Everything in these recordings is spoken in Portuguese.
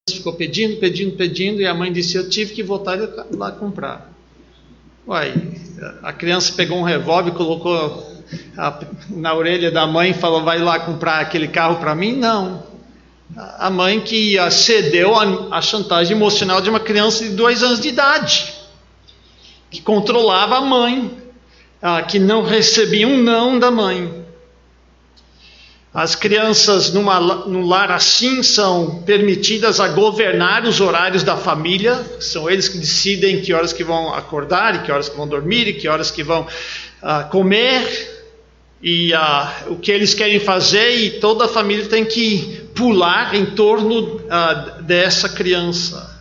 ficou pedindo, e a mãe disse: eu tive que voltar lá comprar. Uai, a criança pegou um revólver, colocou na orelha da mãe e falou: vai lá comprar aquele carro para mim? Não. A mãe que cedeu à chantagem emocional de uma criança de 2 anos de idade, que controlava a mãe, que não recebia um não da mãe. As crianças num lar assim são permitidas a governar os horários da família. São eles que decidem que horas que vão acordar, e que horas que vão dormir, e que horas que vão comer, e o que eles querem fazer, e toda a família tem que pular em torno dessa criança.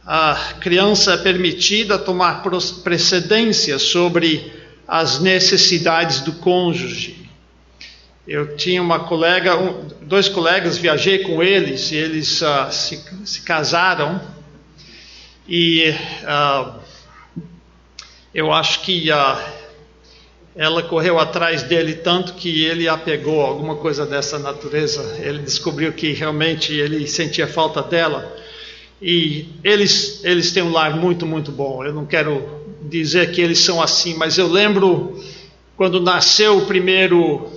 A criança é permitida tomar precedência sobre as necessidades do cônjuge. Eu tinha uma colega, 2 colegas, viajei com eles, e eles se casaram, e eu acho que ela correu atrás dele tanto que ele a pegou, alguma coisa dessa natureza. Ele descobriu que realmente ele sentia falta dela, e eles têm um lar muito, muito bom. Eu não quero dizer que eles são assim, mas eu lembro quando nasceu o primeiro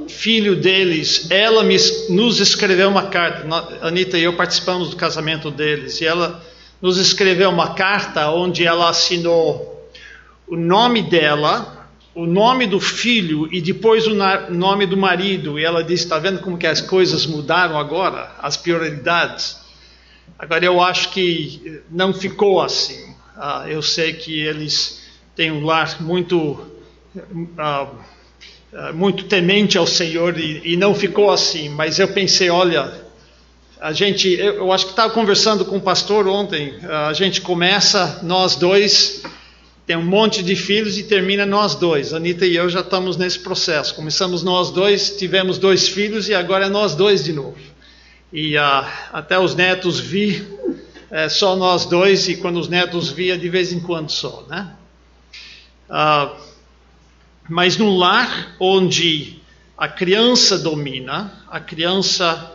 filho deles, ela nos escreveu uma carta. Anita e eu participamos do casamento deles, e ela nos escreveu uma carta onde ela assinou o nome dela, o nome do filho e depois o nome do marido. E ela disse: está vendo como que as coisas mudaram agora, as prioridades? Agora eu acho que não ficou assim. Eu sei que eles têm um lar muito temente ao Senhor, e não ficou assim. Mas eu pensei: olha, eu acho que estava conversando com o pastor ontem, a gente começa, nós dois, tem um monte de filhos, e termina nós dois. Anita e eu já estamos nesse processo. Começamos nós dois, tivemos 2 filhos, e agora é nós dois de novo. E até os netos vir, só nós dois, e quando os netos via de vez em quando só, né? Mas num lar onde a criança domina, a criança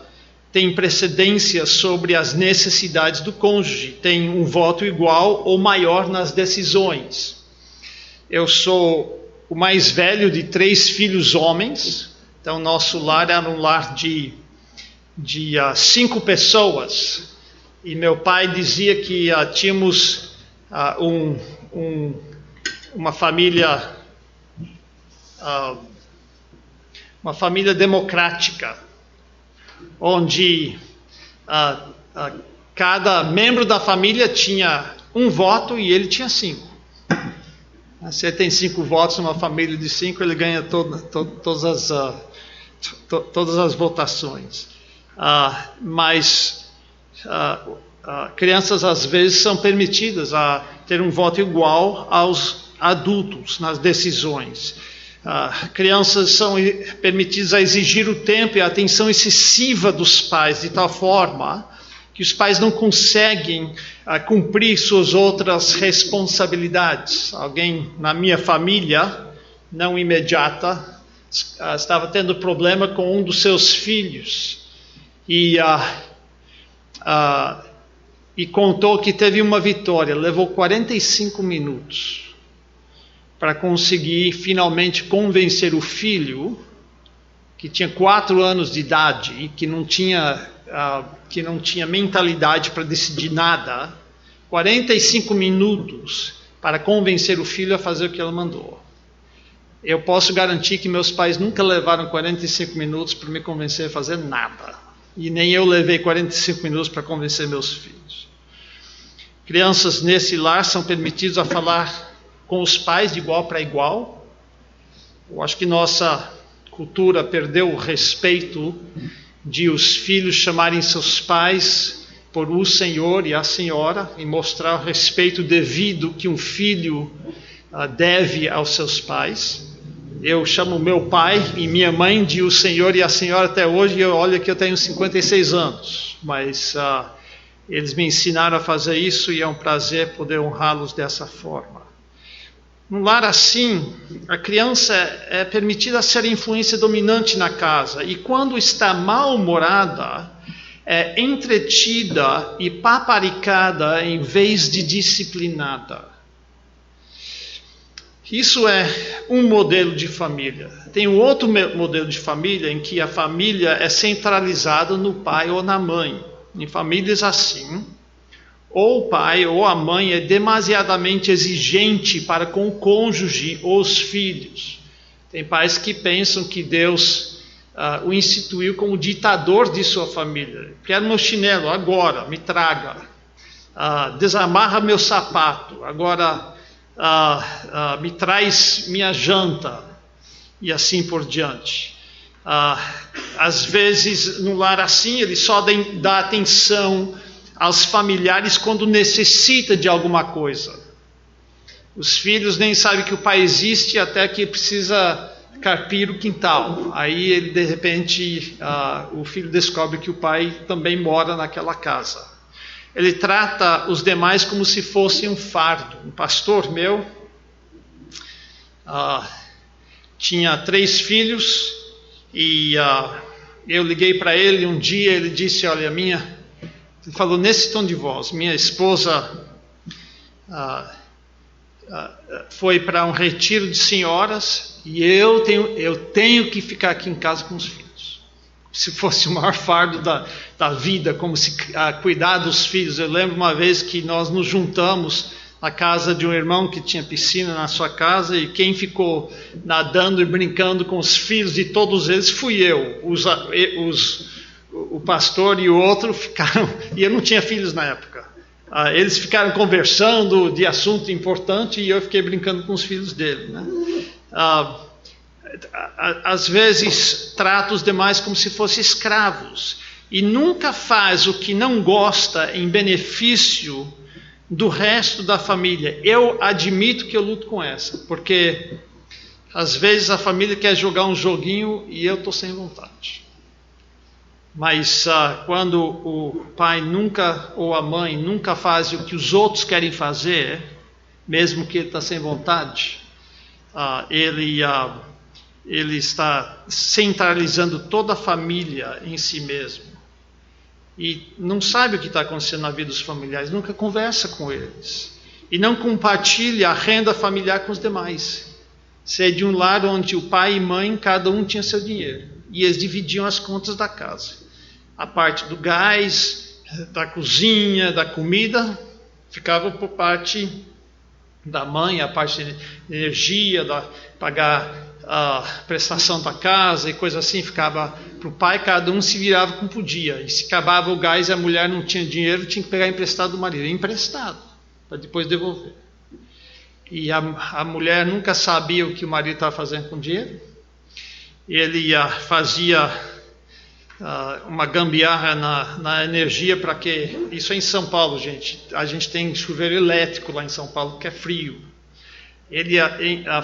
tem precedência sobre as necessidades do cônjuge, tem um voto igual ou maior nas decisões. Eu sou o mais velho de 3 filhos homens, então nosso lar era um lar de 5 pessoas, e meu pai dizia que tínhamos uma família democrática, onde cada membro da família tinha um voto e ele tinha 5. Se ele tem 5 votos numa família de 5, ele ganha todas as votações. Mas crianças às vezes são permitidas a ter um voto igual aos adultos nas decisões. Crianças são permitidas a exigir o tempo e a atenção excessiva dos pais, de tal forma que os pais não conseguem cumprir suas outras responsabilidades. Alguém na minha família, não imediata, estava tendo problema com um dos seus filhos, e contou que teve uma vitória. Levou 45 minutos para conseguir finalmente convencer o filho, que tinha 4 anos de idade e que não tinha mentalidade para decidir nada. 45 minutos para convencer o filho a fazer o que ela mandou. Eu posso garantir que meus pais nunca levaram 45 minutos para me convencer a fazer nada. E nem eu levei 45 minutos para convencer meus filhos. Crianças nesse lar são permitidos a falar com os pais de igual para igual. Eu acho que nossa cultura perdeu o respeito de os filhos chamarem seus pais por o senhor e a senhora, e mostrar o respeito devido que um filho deve aos seus pais. Eu chamo meu pai e minha mãe de o senhor e a senhora até hoje, e olha que eu tenho 56 anos, mas eles me ensinaram a fazer isso, e é um prazer poder honrá-los dessa forma. Num lar assim, a criança é permitida ser a influência dominante na casa, e quando está mal-humorada, é entretida e paparicada em vez de disciplinada. Isso é um modelo de família. Tem um outro modelo de família em que a família é centralizada no pai ou na mãe. Em famílias assim, ou o pai ou a mãe é demasiadamente exigente para com o cônjuge ou os filhos. Tem pais que pensam que Deus o instituiu como ditador de sua família. Quero meu chinelo agora, me traga. Desamarra meu sapato, agora me traz minha janta. E assim por diante. Às vezes, no lar assim, ele só dá atenção aos familiares quando necessita de alguma coisa. Os filhos nem sabem que o pai existe até que precisa carpir o quintal. Aí, ele, de repente, o filho descobre que o pai também mora naquela casa. Ele trata os demais como se fosse um fardo. Um pastor meu tinha 3 filhos e eu liguei para ele um dia. Ele disse: olha, ele falou nesse tom de voz, minha esposa foi para um retiro de senhoras e eu tenho que ficar aqui em casa com os filhos. Se fosse o maior fardo da vida, como se cuidar dos filhos. Eu lembro uma vez que nós nos juntamos na casa de um irmão que tinha piscina na sua casa, e quem ficou nadando e brincando com os filhos de todos eles fui eu. O pastor e o outro ficaram, e eu não tinha filhos na época, eles ficaram conversando de assunto importante e eu fiquei brincando com os filhos dele, né? Às vezes trata os demais como se fossem escravos e nunca faz o que não gosta em benefício do resto da família. Eu admito que eu luto com essa, porque às vezes a família quer jogar um joguinho e eu estou sem vontade. Mas quando o pai nunca, ou a mãe nunca faz o que os outros querem fazer, mesmo que ele está sem vontade, ele está centralizando toda a família em si mesmo. E não sabe o que está acontecendo na vida dos familiares, nunca conversa com eles. E não compartilha a renda familiar com os demais. Se é de um lar onde o pai e mãe, cada um tinha seu dinheiro. E eles dividiam as contas da casa. A parte do gás, da cozinha, da comida, ficava por parte da mãe, a parte de energia, pagar a prestação da casa e coisa assim, ficava para o pai. Cada um se virava como podia, e se acabava o gás e a mulher não tinha dinheiro, tinha que pegar emprestado do marido, emprestado, para depois devolver. E a mulher nunca sabia o que o marido estava fazendo com o dinheiro. Ele fazia uma gambiarra na energia para que... Isso é em São Paulo, gente. A gente tem chuveiro elétrico lá em São Paulo, que é frio. Ele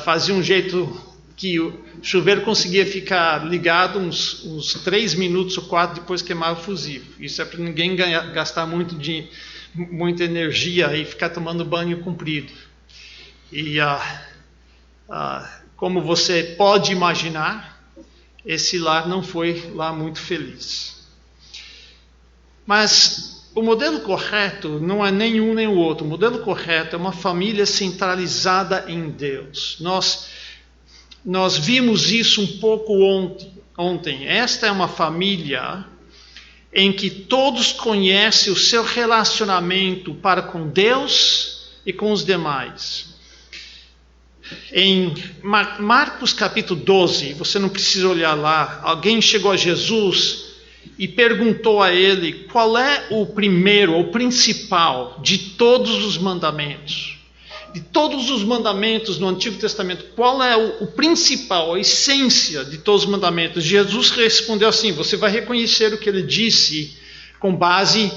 fazia um jeito que o chuveiro conseguia ficar ligado uns 3 minutos ou 4, depois queimava o fusível. Isso é para ninguém gastar muita energia e ficar tomando banho comprido. E como você pode imaginar, esse lar não foi lá muito feliz. Mas o modelo correto não é nenhum nem o outro. O modelo correto é uma família centralizada em Deus. Nós vimos isso um pouco ontem. Esta é uma família em que todos conhecem o seu relacionamento para com Deus e com os demais. Em Marcos capítulo 12, você não precisa olhar lá, alguém chegou a Jesus e perguntou a ele qual é o primeiro, o principal de todos os mandamentos. De todos os mandamentos no Antigo Testamento, qual é o principal, a essência de todos os mandamentos? Jesus respondeu assim, você vai reconhecer o que ele disse com base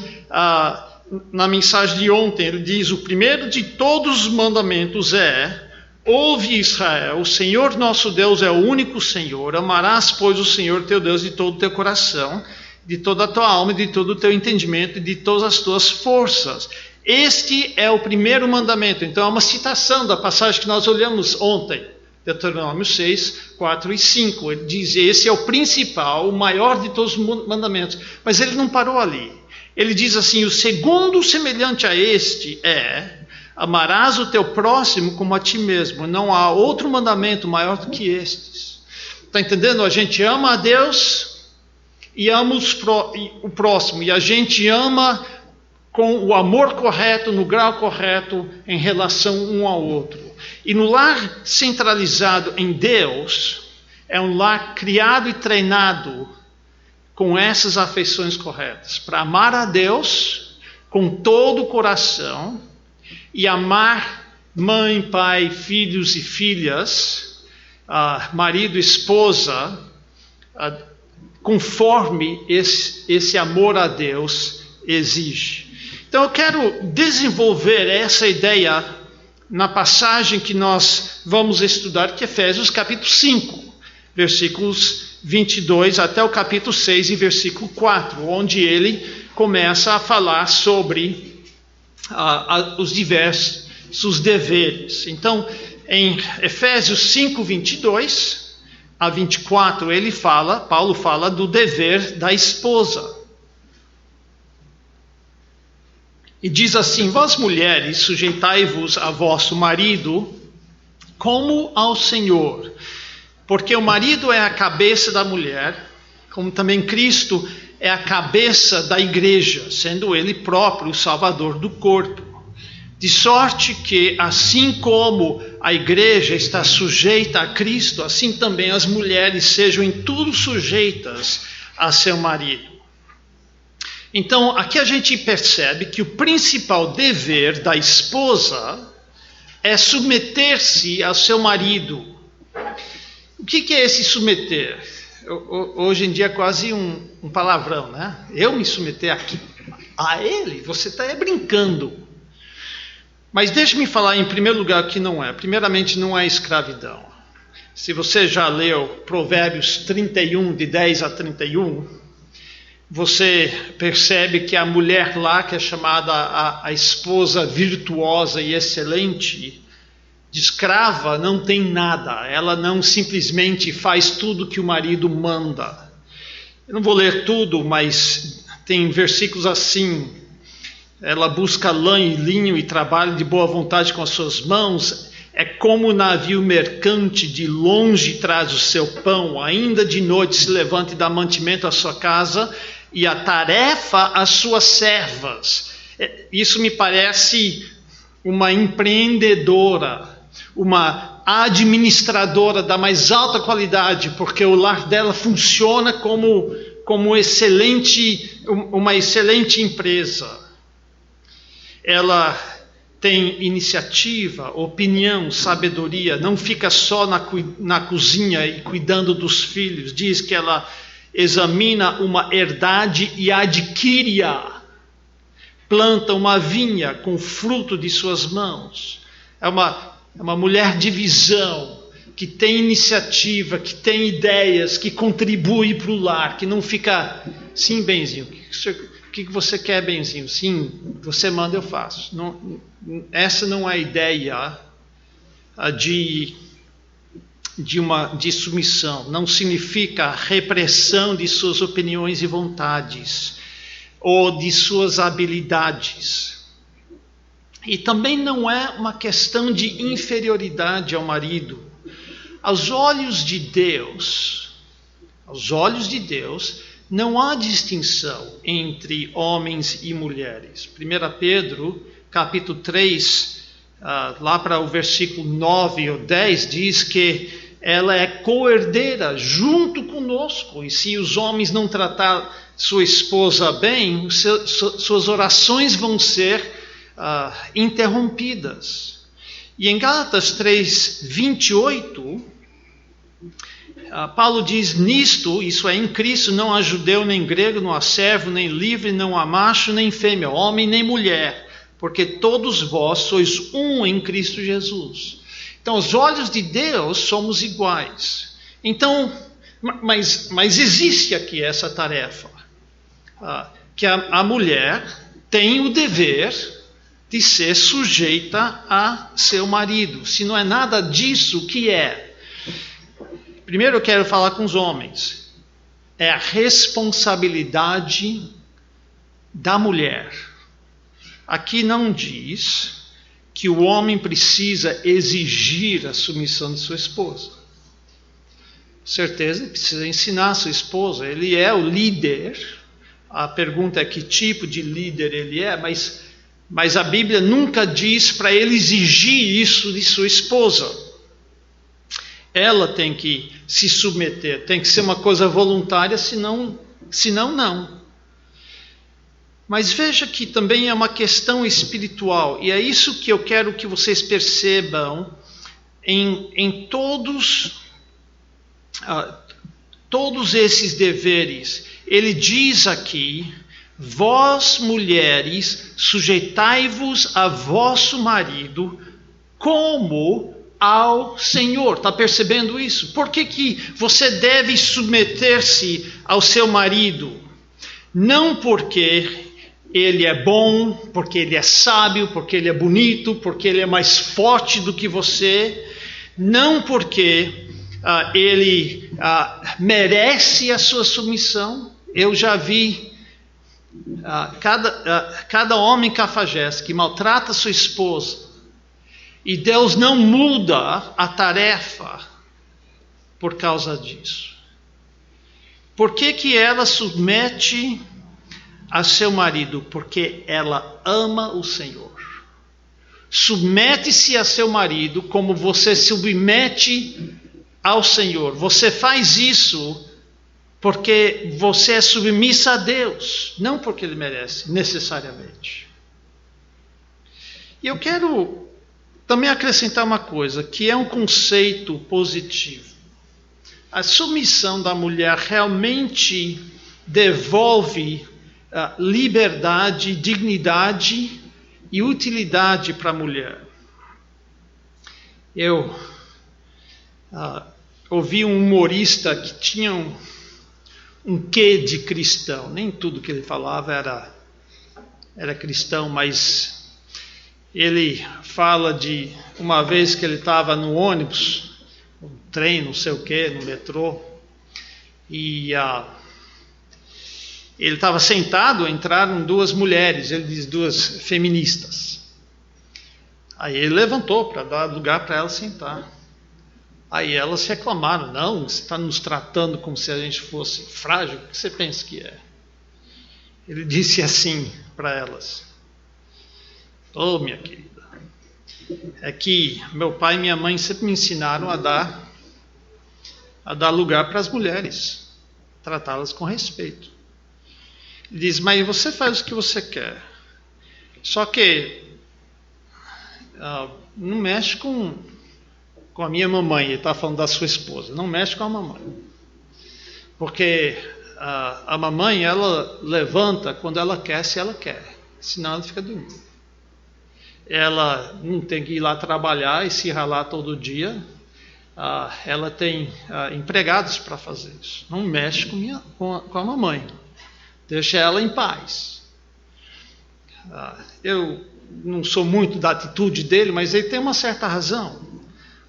na mensagem de ontem. Ele diz, o primeiro de todos os mandamentos é: ouve, Israel, o Senhor nosso Deus é o único Senhor, amarás, pois, o Senhor teu Deus de todo o teu coração, de toda a tua alma, de todo o teu entendimento e de todas as tuas forças. Este é o primeiro mandamento. Então é uma citação da passagem que nós olhamos ontem. Deuteronômio 6, 4 e 5. Ele diz, esse é o principal, o maior de todos os mandamentos. Mas ele não parou ali. Ele diz assim, o segundo semelhante a este é, amarás o teu próximo como a ti mesmo. Não há outro mandamento maior do que estes. Está entendendo? A gente ama a Deus e ama o próximo. E a gente ama com o amor correto, no grau correto, em relação um ao outro. E no lar centralizado em Deus, é um lar criado e treinado com essas afeições corretas. Para amar a Deus com todo o coração e amar mãe, pai, filhos e filhas, marido, esposa, conforme esse amor a Deus exige. Então eu quero desenvolver essa ideia na passagem que nós vamos estudar, que é Efésios capítulo 5, versículos 22 até o capítulo 6 e versículo 4, onde ele começa a falar sobre os diversos deveres. Então, em Efésios 5, 22 a 24, Paulo fala do dever da esposa. E diz assim, vós mulheres, sujeitai-vos a vosso marido como ao Senhor, porque o marido é a cabeça da mulher, como também Cristo é a cabeça da igreja, sendo ele próprio o salvador do corpo. De sorte que, assim como a igreja está sujeita a Cristo, assim também as mulheres sejam em tudo sujeitas a seu marido. Então, aqui a gente percebe que o principal dever da esposa é submeter-se ao seu marido. O que é esse submeter? Hoje em dia é quase um palavrão, né? Eu me submeter aqui a ele? Você está brincando. Mas deixe-me falar em primeiro lugar que não é. Primeiramente, não é escravidão. Se você já leu Provérbios 31, de 10 a 31... você percebe que a mulher lá, que é chamada a esposa virtuosa e excelente, de escrava, não tem nada. Ela não simplesmente faz tudo que o marido manda. Eu não vou ler tudo, mas tem versículos assim. Ela busca lã e linho e trabalha de boa vontade com as suas mãos. É como o navio mercante, de longe traz o seu pão. Ainda de noite se levanta e dá mantimento à sua casa e a tarefa às suas servas. Isso me parece uma empreendedora, uma administradora da mais alta qualidade, porque o lar dela funciona como uma excelente empresa. Ela tem iniciativa, opinião, sabedoria, não fica só na cozinha e cuidando dos filhos. Diz que ela examina uma herdade e adquire-a, planta uma vinha com fruto de suas mãos. É uma mulher de visão, que tem iniciativa, que tem ideias, que contribui para o lar, que não fica, sim, benzinho, o que você quer, benzinho? Sim, você manda, eu faço. Não, essa não é a ideia de submissão. Não significa repressão de suas opiniões e vontades, ou de suas habilidades. E também não é uma questão de inferioridade ao marido. Aos olhos de Deus, não há distinção entre homens e mulheres. 1 Pedro, capítulo 3, lá para o versículo 9 ou 10, diz que ela é co-herdeira junto conosco. E se os homens não tratar sua esposa bem, suas orações vão ser interrompidas. E em Gálatas 3, 28... Paulo diz, nisto, isso é em Cristo, não há judeu nem grego, não há servo nem livre, não há macho nem fêmea, homem nem mulher, porque todos vós sois um em Cristo Jesus. Então, aos olhos de Deus, somos iguais. Então, mas existe aqui essa tarefa, que a mulher tem o dever de ser sujeita a seu marido. Se não é nada disso, o que é? primeiro eu quero falar com os homens. É a responsabilidade da mulher. Aqui não diz que o homem precisa exigir a submissão de sua esposa. Certeza, precisa ensinar a sua esposa. Ele é o líder. A pergunta é que tipo de líder ele é, mas a Bíblia nunca diz para ele exigir isso de sua esposa. Ela tem que se submeter, tem que ser uma coisa voluntária, senão não. Mas veja que também é uma questão espiritual, e é isso que eu quero que vocês percebam em todos esses deveres. Ele diz aqui: vós mulheres, sujeitai-vos a vosso marido como ao Senhor. Está percebendo isso? Por que você deve submeter-se ao seu marido? Não porque ele é bom, porque ele é sábio, porque ele é bonito, porque ele é mais forte do que você, não porque ele merece a sua submissão. Eu já vi cada homem cafajeste que maltrata sua esposa, e Deus não muda a tarefa por causa disso. Por que ela submete a seu marido? Porque ela ama o Senhor. Submete-se a seu marido como você submete ao Senhor. Você faz isso porque você é submissa a Deus, não porque Ele merece, necessariamente. E eu quero também acrescentar uma coisa, que é um conceito positivo. A submissão da mulher realmente devolve liberdade, dignidade e utilidade para a mulher. Eu ouvi um humorista que tinha um quê de cristão. Nem tudo que ele falava era cristão, mas ele fala de uma vez que ele estava no ônibus, no trem, não sei o quê, no metrô, e ele estava sentado, entraram duas mulheres, ele diz duas feministas. Aí ele levantou para dar lugar para elas sentar. Aí elas reclamaram: não, você está nos tratando como se a gente fosse frágil, o que você pensa que é? Ele disse assim para elas: ô minha querida, é que meu pai e minha mãe sempre me ensinaram a dar lugar para as mulheres, tratá-las com respeito. Ele diz: mas você faz o que você quer, só que não mexe com a minha mamãe. Ele está falando da sua esposa. Não mexe com a mamãe, porque a mamãe, ela levanta quando ela quer, se ela quer, senão ela fica dormindo. Ela não tem que ir lá trabalhar e se ralar todo dia. Ela tem empregados para fazer isso. Não mexe com a mamãe, deixa ela em paz. Eu não sou muito da atitude dele, mas ele tem uma certa razão.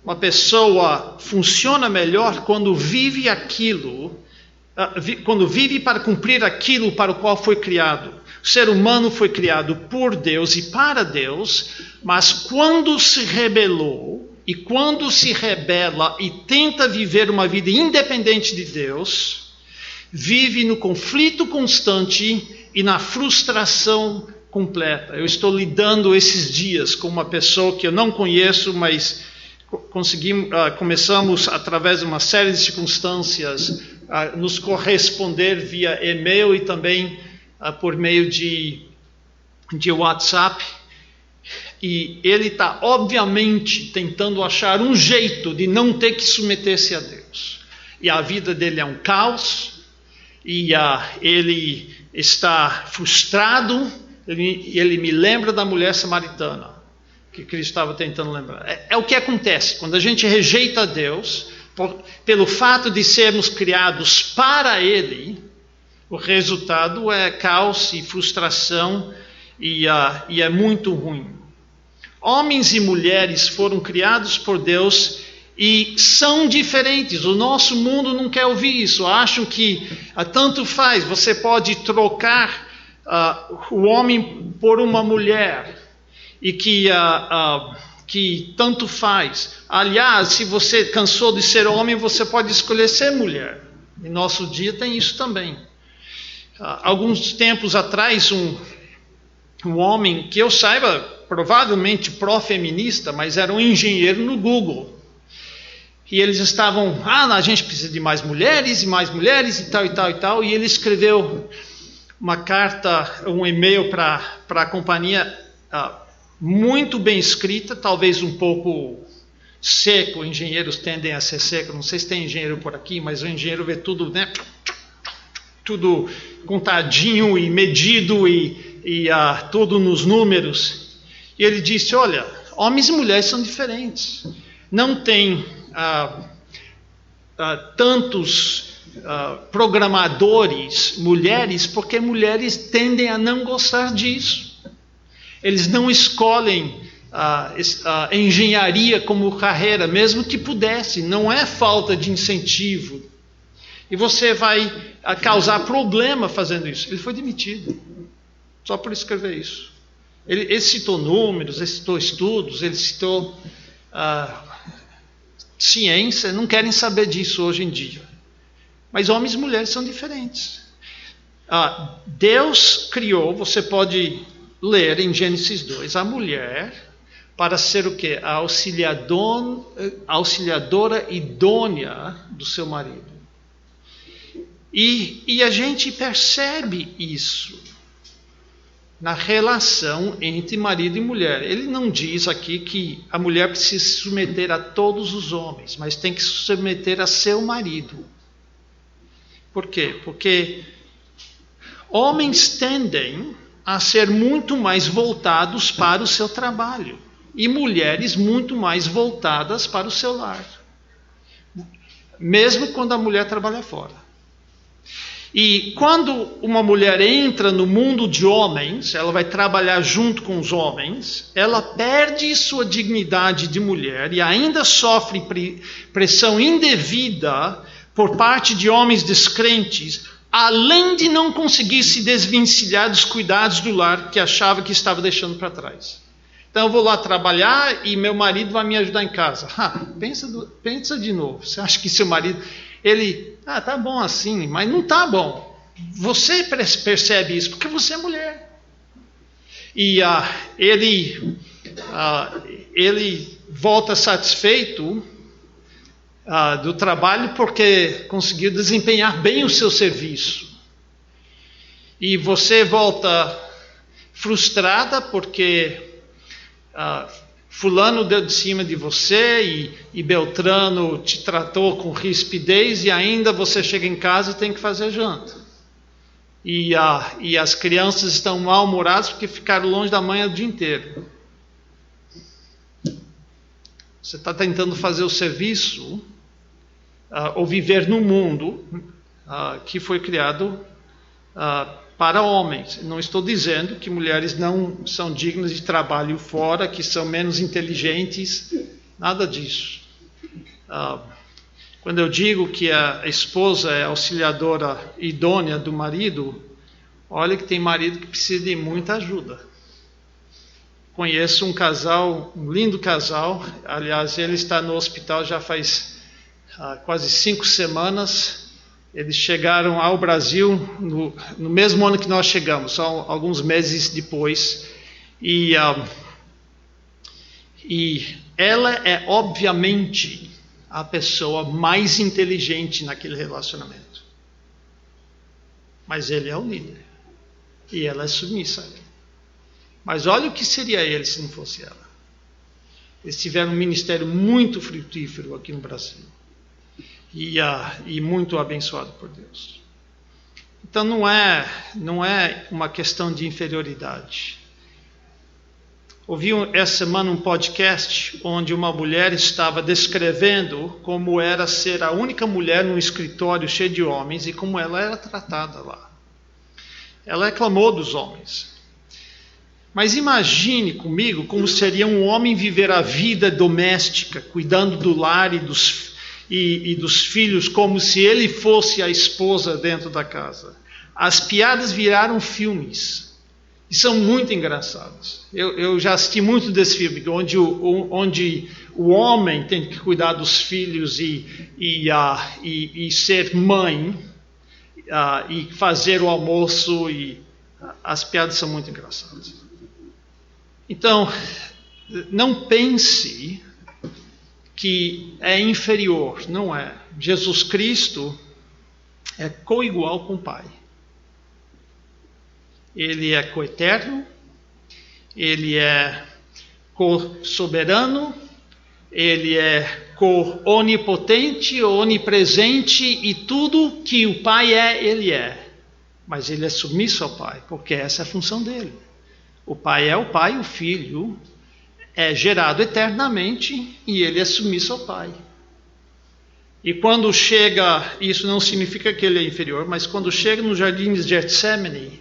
Uma pessoa funciona melhor quando vive aquilo, quando vive para cumprir aquilo para o qual foi criado. O ser humano foi criado por Deus e para Deus, mas quando se rebelou e quando se rebela e tenta viver uma vida independente de Deus, vive no conflito constante e na frustração completa. Eu estou lidando esses dias com uma pessoa que eu não conheço, mas começamos, através de uma série de circunstâncias, a nos corresponder via e-mail e também por meio de WhatsApp. E ele está, obviamente, tentando achar um jeito de não ter que submeter-se a Deus. E a vida dele é um caos, e ele está frustrado. Ele me lembra da mulher samaritana, que Cristo estava tentando lembrar. É o que acontece quando a gente rejeita Deus, pelo fato de sermos criados para Ele. O resultado é caos e frustração, e é muito ruim. Homens e mulheres foram criados por Deus E são diferentes. O nosso mundo não quer ouvir isso. Acham que tanto faz. Você pode trocar o homem por uma mulher. E que tanto faz. Aliás, se você cansou de ser homem, você pode escolher ser mulher. Em nosso dia tem isso também. Alguns tempos atrás, um homem que eu saiba, provavelmente pró-feminista, mas era um engenheiro no Google. E eles estavam, a gente precisa de mais mulheres e tal e tal e tal. E ele escreveu uma carta, um e-mail para a companhia muito bem escrita, talvez um pouco seco. Engenheiros tendem a ser secos. Não sei se tem engenheiro por aqui, mas o engenheiro vê tudo, né? Tudo contadinho e medido e tudo nos números. E ele disse, olha, homens e mulheres são diferentes. Não tem tantos programadores mulheres, porque mulheres tendem a não gostar disso. Eles não escolhem a engenharia como carreira, mesmo que pudesse. Não é falta de incentivo. E você vai causar problema fazendo isso. Ele foi demitido, só por escrever isso. Ele citou números, ele citou estudos, ele citou ciência. Não querem saber disso hoje em dia. Mas homens e mulheres são diferentes. Deus criou, você pode ler em Gênesis 2, a mulher para ser o quê? A auxiliadora idônea do seu marido. E a gente percebe isso na relação entre marido e mulher. Ele não diz aqui que a mulher precisa se submeter a todos os homens, mas tem que se submeter a seu marido. Por quê? Porque homens tendem a ser muito mais voltados para o seu trabalho e mulheres muito mais voltadas para o seu lar, mesmo quando a mulher trabalha fora. E quando uma mulher entra no mundo de homens, ela vai trabalhar junto com os homens, ela perde sua dignidade de mulher e ainda sofre pressão indevida por parte de homens descrentes, além de não conseguir se desvencilhar dos cuidados do lar que achava que estava deixando para trás. Então eu vou lá trabalhar e meu marido vai me ajudar em casa. Pensa de novo. Você acha que seu marido... Ele, tá bom assim, mas não tá bom. Você percebe isso porque você é mulher. E ele volta satisfeito do trabalho porque conseguiu desempenhar bem o seu serviço. E você volta frustrada porque fulano deu de cima de você e Beltrano te tratou com rispidez e ainda você chega em casa e tem que fazer janta. E as crianças estão mal-humoradas porque ficaram longe da mãe o dia inteiro. Você está tentando fazer o serviço ou viver no mundo que foi criado para homens. Não estou dizendo que mulheres não são dignas de trabalho fora, que são menos inteligentes, nada disso. Quando eu digo que a esposa é auxiliadora idônea do marido, olha que tem marido que precisa de muita ajuda. Conheço um casal, um lindo casal, aliás, ele está no hospital já faz quase 5 semanas. Eles chegaram ao Brasil no mesmo ano que nós chegamos, só alguns meses depois. E ela é, obviamente, a pessoa mais inteligente naquele relacionamento. Mas ele é o líder. E ela é submissa a ele. Mas olha o que seria ele se não fosse ela. Eles tiveram um ministério muito frutífero aqui no Brasil. E muito abençoado por Deus. Então não é uma questão de inferioridade. Ouvi essa semana um podcast onde uma mulher estava descrevendo como era ser a única mulher num escritório cheio de homens e como ela era tratada lá. Ela reclamou dos homens. Mas imagine comigo como seria um homem viver a vida doméstica, cuidando do lar e dos filhos, como se ele fosse a esposa dentro da casa. As piadas viraram filmes. E são muito engraçados. Eu já assisti muito desse filme, onde o homem tem que cuidar dos filhos e ser mãe, e fazer o almoço, e as piadas são muito engraçadas. Então, não pense que é inferior, não é. Jesus Cristo é coigual com o Pai. Ele é coeterno, ele é co-soberano, ele é co-onipotente, onipresente, e tudo que o Pai é, ele é. Mas ele é submisso ao Pai, porque essa é a função dele. O Pai é o Pai, o Filho é gerado eternamente e ele é submisso ao Pai. E quando chega, isso não significa que ele é inferior, mas quando chega no jardim de Getsemane,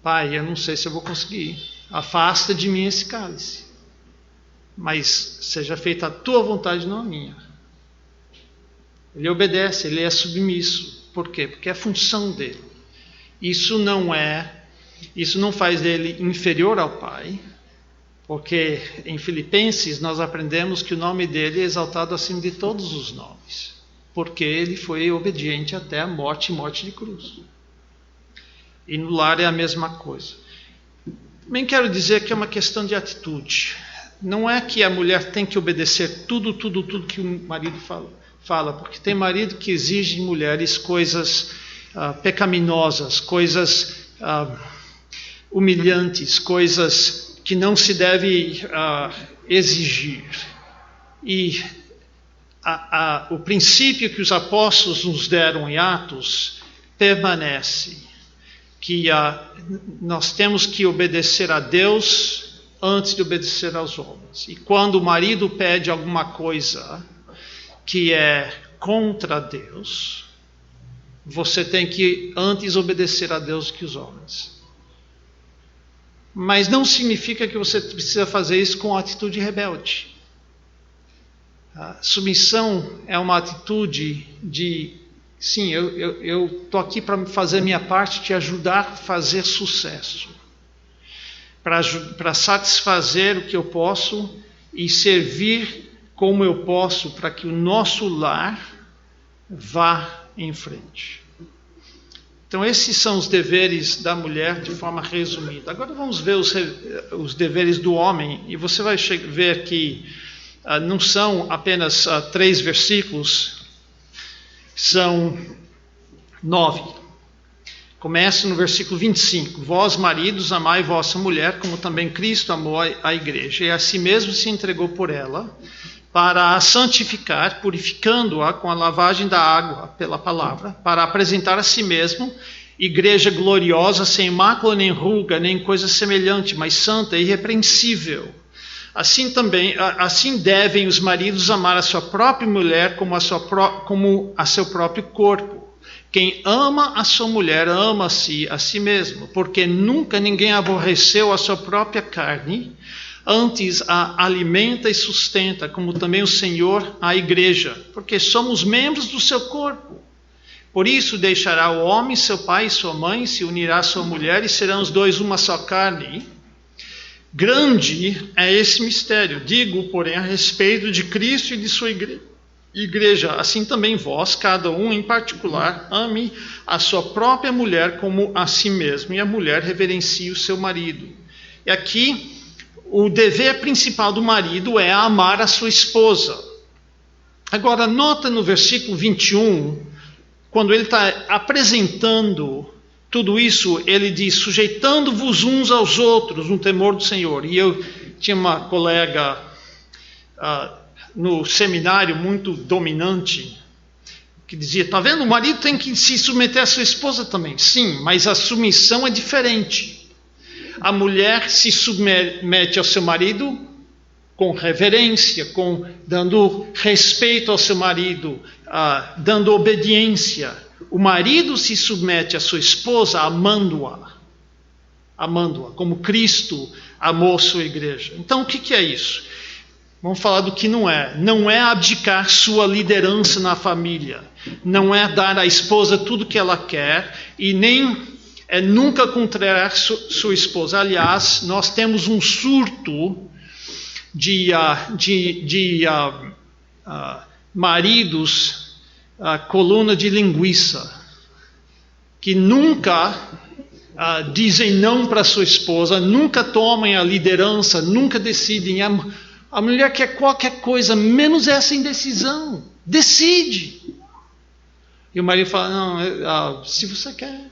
Pai, eu não sei se eu vou conseguir, afasta de mim esse cálice, mas seja feita a tua vontade, não a minha. Ele obedece, ele é submisso. Por quê? Porque é a função dele. Isso não faz dele inferior ao Pai, porque em Filipenses nós aprendemos que o nome dele é exaltado acima de todos os nomes, porque ele foi obediente até a morte de cruz. E no lar é a mesma coisa. Também quero dizer que é uma questão de atitude. Não é que a mulher tem que obedecer tudo que o marido fala, porque tem marido que exige de mulheres coisas pecaminosas, coisas humilhantes, coisas que não se deve exigir. E o princípio que os apóstolos nos deram em Atos permanece, que nós temos que obedecer a Deus antes de obedecer aos homens. E quando o marido pede alguma coisa que é contra Deus, você tem que antes obedecer a Deus que os homens. Mas não significa que você precisa fazer isso com atitude rebelde. A submissão é uma atitude de, sim, eu estou aqui para fazer a minha parte, te ajudar a fazer sucesso, para satisfazer o que eu posso e servir como eu posso para que o nosso lar vá em frente. Então esses são os deveres da mulher de forma resumida. Agora vamos ver os deveres do homem, e você vai ver que não são apenas 3 versículos, são 9. Começa no versículo 25. Vós, maridos, amai vossa mulher, como também Cristo amou a igreja, e a si mesmo se entregou por ela, para a santificar, purificando-a com a lavagem da água pela palavra, para apresentar a si mesmo igreja gloriosa, sem mácula nem ruga, nem coisa semelhante, mas santa e irrepreensível. Assim devem os maridos amar a sua própria mulher como a seu próprio corpo. Quem ama a sua mulher ama-se a si mesmo, porque nunca ninguém aborreceu a sua própria carne, antes a alimenta e sustenta, como também o Senhor a igreja, porque somos membros do seu corpo. Por isso deixará o homem seu pai e sua mãe, se unirá à sua mulher, e serão os dois uma só carne. Grande é esse mistério, digo, porém, a respeito de Cristo e de sua igreja. Assim também vós, cada um em particular, ame a sua própria mulher como a si mesmo, e a mulher reverencie o seu marido. E aqui, o dever principal do marido é amar a sua esposa. Agora, nota no versículo 21, quando ele está apresentando tudo isso, ele diz, sujeitando-vos uns aos outros no temor do Senhor. E eu tinha uma colega no seminário muito dominante, que dizia, está vendo, o marido tem que se submeter à sua esposa também. Sim, mas a submissão é diferente. A mulher se submete ao seu marido com reverência, dando respeito ao seu marido, dando obediência. O marido se submete à sua esposa amando-a. amando-a, como Cristo amou sua igreja. Então, o que é isso? Vamos falar do que não é. Não é abdicar sua liderança na família. Não é dar à esposa tudo que ela quer e nem é nunca contrariar sua esposa. Aliás, nós temos um surto de maridos coluna de linguiça que nunca dizem não para sua esposa, nunca tomam a liderança, nunca decidem. A mulher quer qualquer coisa, menos essa indecisão. Decide. E o marido fala, não, se você quer.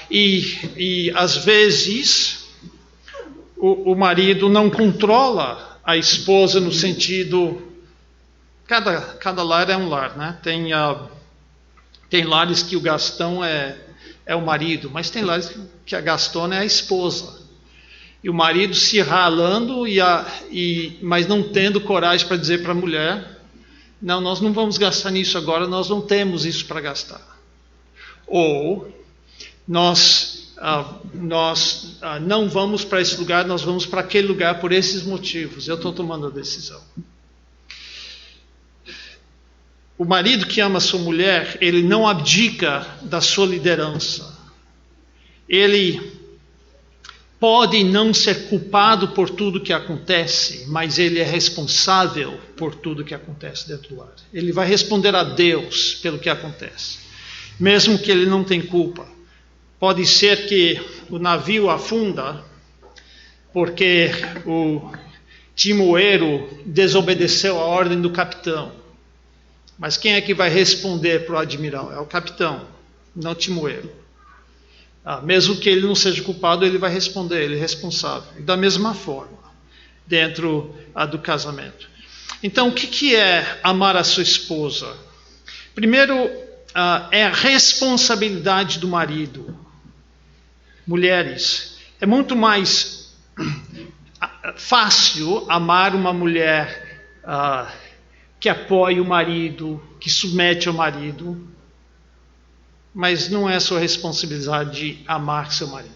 E às vezes o marido não controla a esposa no sentido... Cada lar é um lar, né? Tem lares que o Gastão é o marido, mas tem lares que a Gastona é a esposa. E o marido se ralando, mas não tendo coragem para dizer para a mulher, não, nós não vamos gastar nisso agora, nós não temos isso para gastar. Ou, nós não vamos para esse lugar, nós vamos para aquele lugar por esses motivos. Eu estou tomando a decisão. O marido que ama sua mulher, ele não abdica da sua liderança. Ele pode não ser culpado por tudo que acontece, mas ele é responsável por tudo que acontece dentro do lar. Ele vai responder a Deus pelo que acontece, mesmo que ele não tenha culpa. Pode ser que o navio afunda porque o timoeiro desobedeceu a ordem do capitão. Mas quem é que vai responder para o admiral? É o capitão, não o timoeiro. Mesmo que ele não seja culpado, ele vai responder, ele é responsável. E da mesma forma, dentro do casamento. Então, o que é amar a sua esposa? Primeiro, é a responsabilidade do marido. Mulheres, é muito mais fácil amar uma mulher que apoia o marido, que submete ao marido, mas não é sua responsabilidade amar seu marido,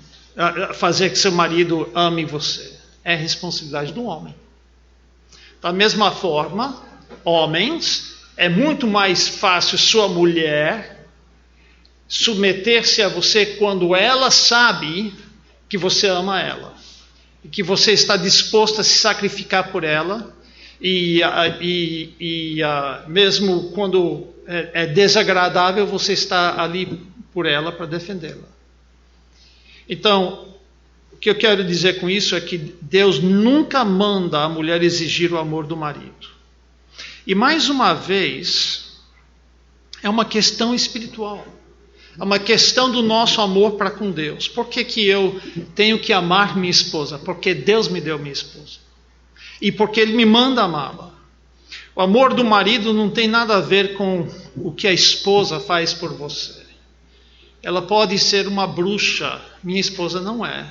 fazer que seu marido ame você. É responsabilidade do homem. Da mesma forma, homens, é muito mais fácil sua mulher submeter-se a você quando ela sabe que você ama ela e que você está disposto a se sacrificar por ela. E mesmo quando é desagradável, você está ali por ela para defendê-la. Então, o que eu quero dizer com isso é que Deus nunca manda a mulher exigir o amor do marido. E mais uma vez, é uma questão espiritual. É uma questão do nosso amor para com Deus. Por que eu tenho que amar minha esposa? Porque Deus me deu minha esposa. E porque Ele me manda amá-la. O amor do marido não tem nada a ver com o que a esposa faz por você. Ela pode ser uma bruxa, minha esposa não é.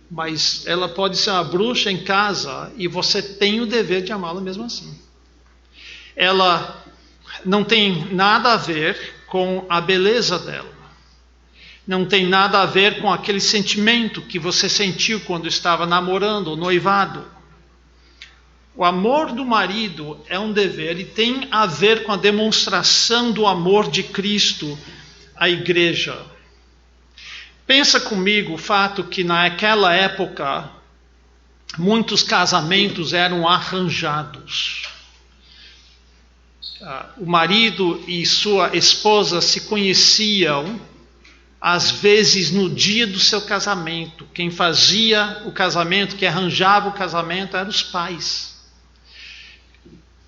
Mas ela pode ser uma bruxa em casa e você tem o dever de amá-la mesmo assim. Ela não tem nada a ver com a beleza dela. Não tem nada a ver com aquele sentimento que você sentiu quando estava namorando ou noivado. O amor do marido é um dever e tem a ver com a demonstração do amor de Cristo à igreja. Pensa comigo o fato que naquela época muitos casamentos eram arranjados. O marido e sua esposa se conheciam às vezes no dia do seu casamento. Quem fazia o casamento, que arranjava o casamento, eram os pais.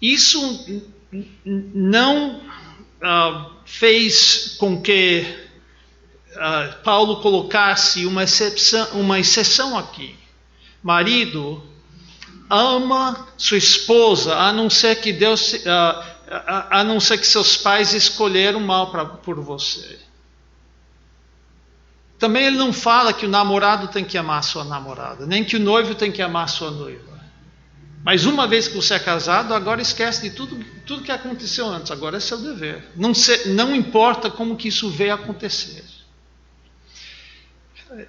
Isso não fez com que Paulo colocasse uma exceção aqui. Marido, ama sua esposa, a não ser que seus pais escolheram mal por você. Também ele não fala que o namorado tem que amar a sua namorada, nem que o noivo tem que amar a sua noiva. Mas uma vez que você é casado, agora esquece de tudo que aconteceu antes. Agora é seu dever. Não importa como que isso veio a acontecer.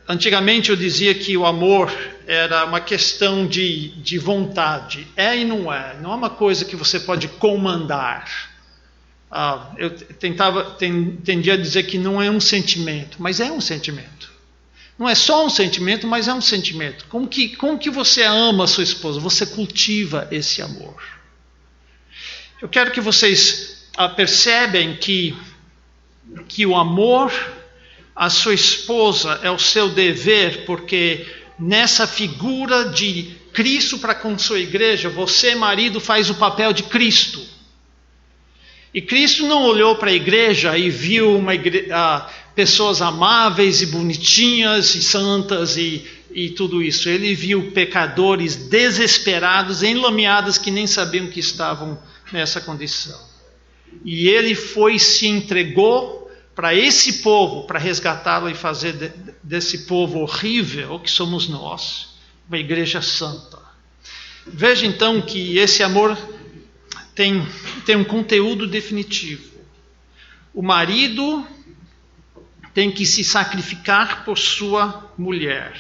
Antigamente eu dizia que o amor era uma questão de vontade. É e não é. Não é uma coisa que você pode comandar. Eu tendia a dizer que não é um sentimento, mas é um sentimento. Não é só um sentimento, mas é um sentimento. Como que você ama a sua esposa? Você cultiva esse amor. Eu quero que vocês percebem que o amor à sua esposa é o seu dever, porque nessa figura de Cristo para com sua igreja, você, marido, faz o papel de Cristo. E Cristo não olhou para a igreja e viu pessoas amáveis e bonitinhas e santas e tudo isso. Ele viu pecadores desesperados, enlameados, que nem sabiam que estavam nessa condição. E ele se entregou para esse povo, para resgatá-lo e fazer desse povo horrível que somos nós, uma igreja santa. Veja então que esse amor tem um conteúdo definitivo. O marido tem que se sacrificar por sua mulher,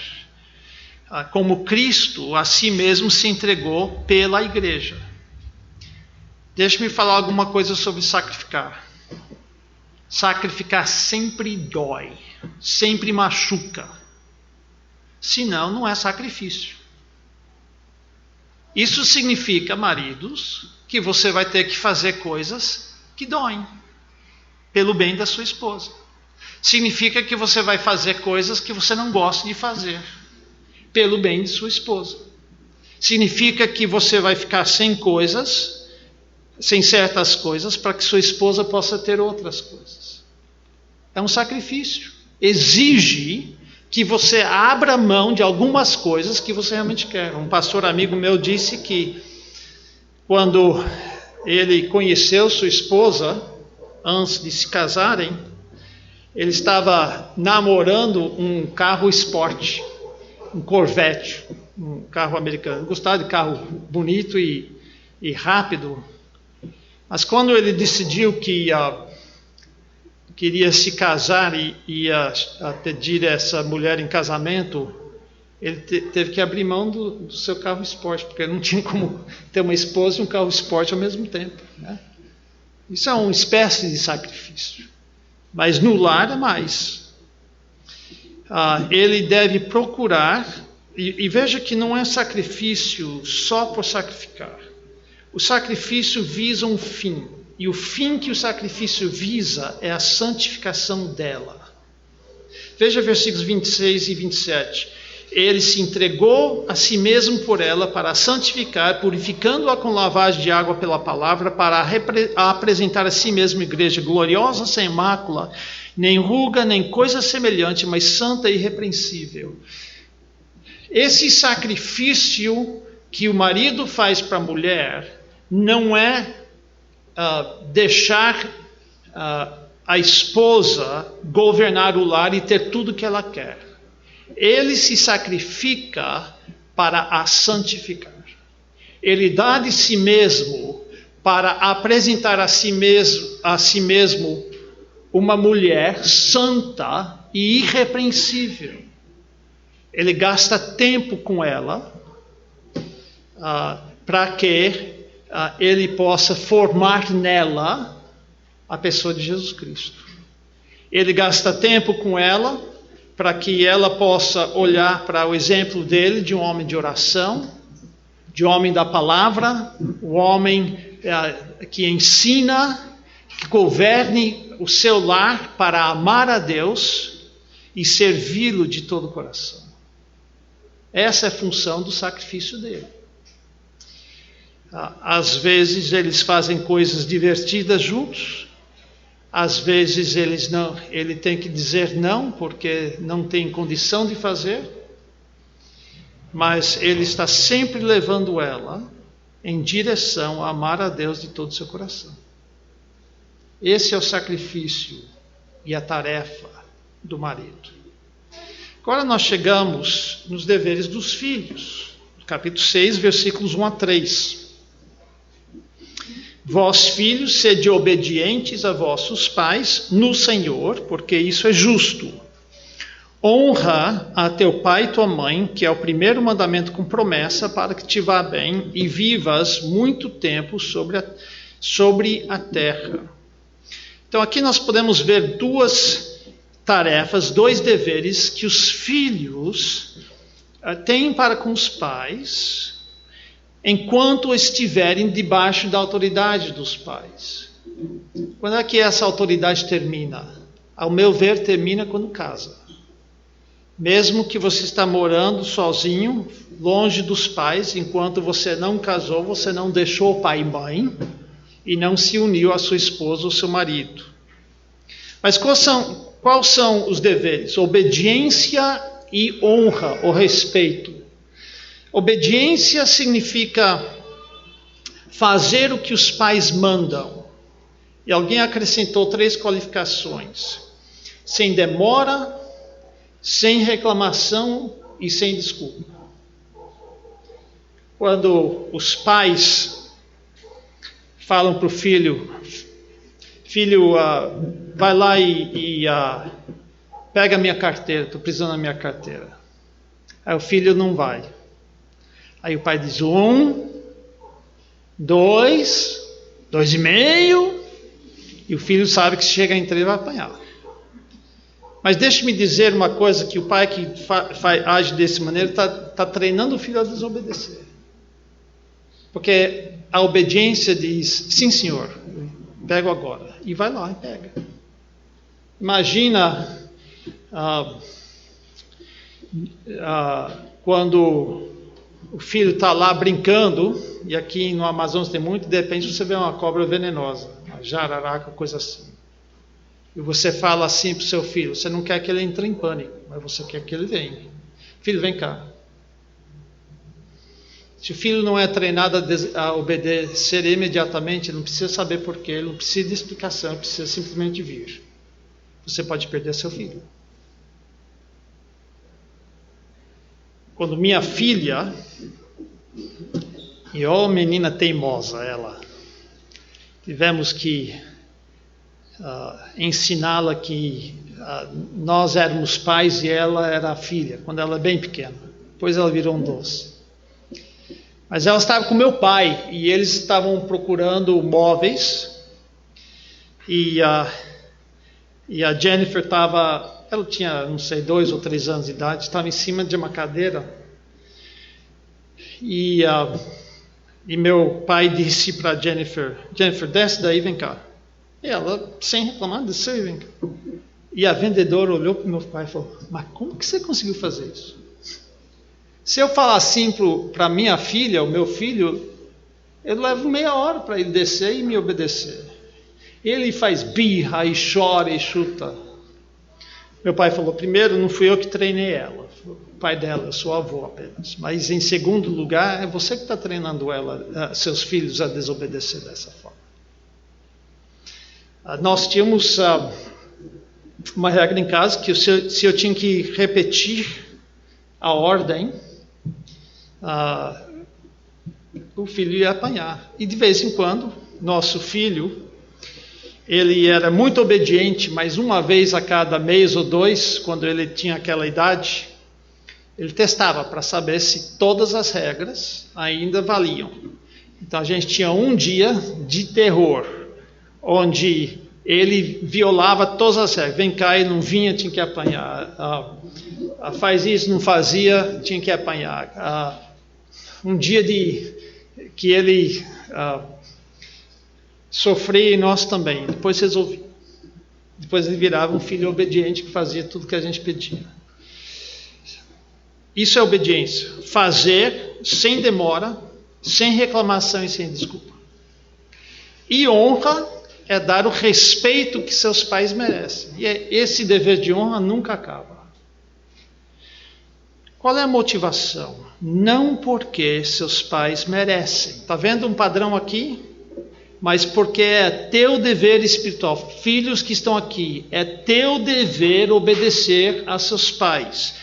como Cristo a si mesmo se entregou pela igreja. Deixe-me falar alguma coisa sobre sacrificar. Sacrificar sempre dói, sempre machuca. Senão, não é sacrifício. Isso significa, maridos, que você vai ter que fazer coisas que doem, pelo bem da sua esposa. Significa que você vai fazer coisas que você não gosta de fazer, pelo bem de sua esposa. Significa que você vai ficar sem certas coisas, para que sua esposa possa ter outras coisas. É um sacrifício. Exige que você abra mão de algumas coisas que você realmente quer. Um pastor amigo meu disse que quando ele conheceu sua esposa, antes de se casarem, ele estava namorando um carro esporte, um Corvette, um carro americano. Gostava de carro bonito e rápido. Mas quando ele decidiu que queria se casar e ia pedir essa mulher em casamento, ele teve que abrir mão do seu carro esporte, porque ele não tinha como ter uma esposa e um carro esporte ao mesmo tempo, né? Isso é uma espécie de sacrifício. Mas no lar é mais. Ele deve procurar, e veja que não é sacrifício só por sacrificar. O sacrifício visa um fim, e o fim que o sacrifício visa é a santificação dela. Veja versículos 26 e 27. Ele se entregou a si mesmo por ela para a santificar, purificando-a com lavagem de água pela palavra, para apresentar a si mesmo igreja gloriosa, sem mácula, nem ruga, nem coisa semelhante, mas santa e irrepreensível. Esse sacrifício que o marido faz para a mulher não é deixar a esposa governar o lar e ter tudo que ela quer. Ele se sacrifica para a santificar. Ele dá de si mesmo para apresentar a si mesmo uma mulher santa e irrepreensível. Ele gasta tempo com ela para que ele possa formar nela a pessoa de Jesus Cristo. Ele gasta tempo com ela para que ela possa olhar para o exemplo dele, de um homem de oração, de um homem da palavra, um homem que ensina, que governe o seu lar para amar a Deus e servi-lo de todo o coração. Essa é a função do sacrifício dele. Às vezes eles fazem coisas divertidas juntos, às vezes ele tem que dizer não, porque não tem condição de fazer, mas ele está sempre levando ela em direção a amar a Deus de todo o seu coração. Esse é o sacrifício e a tarefa do marido. Agora nós chegamos nos deveres dos filhos, capítulo 6, versículos 1 a 3. Vós, filhos, sede obedientes a vossos pais no Senhor, porque isso é justo. Honra a teu pai e tua mãe, que é o primeiro mandamento com promessa, para que te vá bem e vivas muito tempo sobre a terra. Então aqui nós podemos ver duas tarefas, dois deveres que os filhos têm para com os pais, enquanto estiverem debaixo da autoridade dos pais. Quando é que essa autoridade termina? Ao meu ver, termina quando casa. Mesmo que você está morando sozinho, longe dos pais, enquanto você não casou, você não deixou pai e mãe e não se uniu à sua esposa ou seu marido. Mas quais são os deveres? Obediência e honra ou respeito. Obediência significa fazer o que os pais mandam. E alguém acrescentou 3 qualificações: sem demora, sem reclamação e sem desculpa. Quando os pais falam para o filho, vai lá e pega a minha carteira, estou precisando da minha carteira. Aí o filho não vai. Aí o pai diz 1, 2, 2,5, e o filho sabe que se chega em 3 vai apanhar. Mas deixe-me dizer uma coisa, que o pai que age dessa maneira está treinando o filho a desobedecer. Porque a obediência diz, sim senhor, pego agora. E vai lá e pega. Imagina quando o filho está lá brincando, e aqui no Amazonas tem muito, de repente você vê uma cobra venenosa, uma jararaca, coisa assim. E você fala assim para o seu filho, você não quer que ele entre em pânico, mas você quer que ele venha. Filho, vem cá. Se o filho não é treinado a obedecer imediatamente, ele não precisa saber porquê, ele não precisa de explicação, ele precisa simplesmente vir. Você pode perder seu filho. Quando minha filha, e ó menina teimosa ela, tivemos que ensiná-la que nós éramos pais e ela era a filha, quando ela era bem pequena. Depois ela virou um doce. Mas ela estava com meu pai e eles estavam procurando móveis e a Jennifer ela tinha, não sei, 2 ou 3 anos de idade, estava em cima de uma cadeira e meu pai disse para Jennifer, desce daí, vem cá. E ela, sem reclamar, desceu e vem cá. E a vendedora olhou para o meu pai e falou, mas como que você conseguiu fazer isso? Se eu falar assim para minha filha, o meu filho, eu levo meia hora para ele descer e me obedecer. Ele faz birra e chora e chuta. Meu pai falou, primeiro, não fui eu que treinei ela, foi o pai dela, eu sou avô apenas. Mas em segundo lugar, é você que está treinando seus filhos a desobedecer dessa forma. Nós tínhamos uma regra em casa que se eu tinha que repetir a ordem, o filho ia apanhar. E de vez em quando, nosso filho, ele era muito obediente, mas uma vez a cada mês ou 2, quando ele tinha aquela idade, ele testava para saber se todas as regras ainda valiam. Então a gente tinha um dia de terror, onde ele violava todas as regras. Vem cá, ele não vinha, tinha que apanhar. Faz isso, não fazia, tinha que apanhar. Um dia que ele sofria e nós também. Depois resolvi. Depois ele virava um filho obediente que fazia tudo que a gente pedia. Isso é obediência. Fazer sem demora, sem reclamação e sem desculpa. E honra é dar o respeito que seus pais merecem. E esse dever de honra nunca acaba. Qual é a motivação? Não porque seus pais merecem. Está vendo um padrão aqui? Mas porque é teu dever espiritual. Filhos que estão aqui, é teu dever obedecer a seus pais.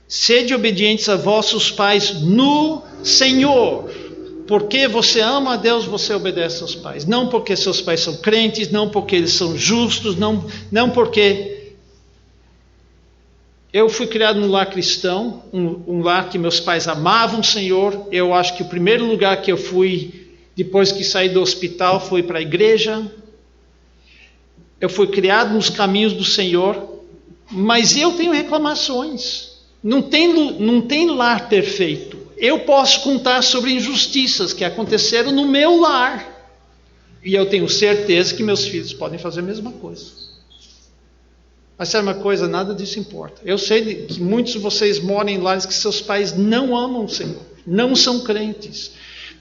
Sede obedientes a vossos pais no Senhor. Porque você ama a Deus, você obedece aos pais. Não porque seus pais são crentes, não porque eles são justos, não porque Eu fui criado num lar cristão, um lar que meus pais amavam o Senhor. Eu acho que o primeiro lugar que eu fui, depois que saí do hospital, foi para a igreja. Eu fui criado nos caminhos do Senhor, mas eu tenho reclamações. Não tem lar perfeito. Eu posso contar sobre injustiças que aconteceram no meu lar. E eu tenho certeza que meus filhos podem fazer a mesma coisa. Mas sabe uma coisa? Nada disso importa. Eu sei que muitos de vocês moram em lares que seus pais não amam o Senhor, não são crentes.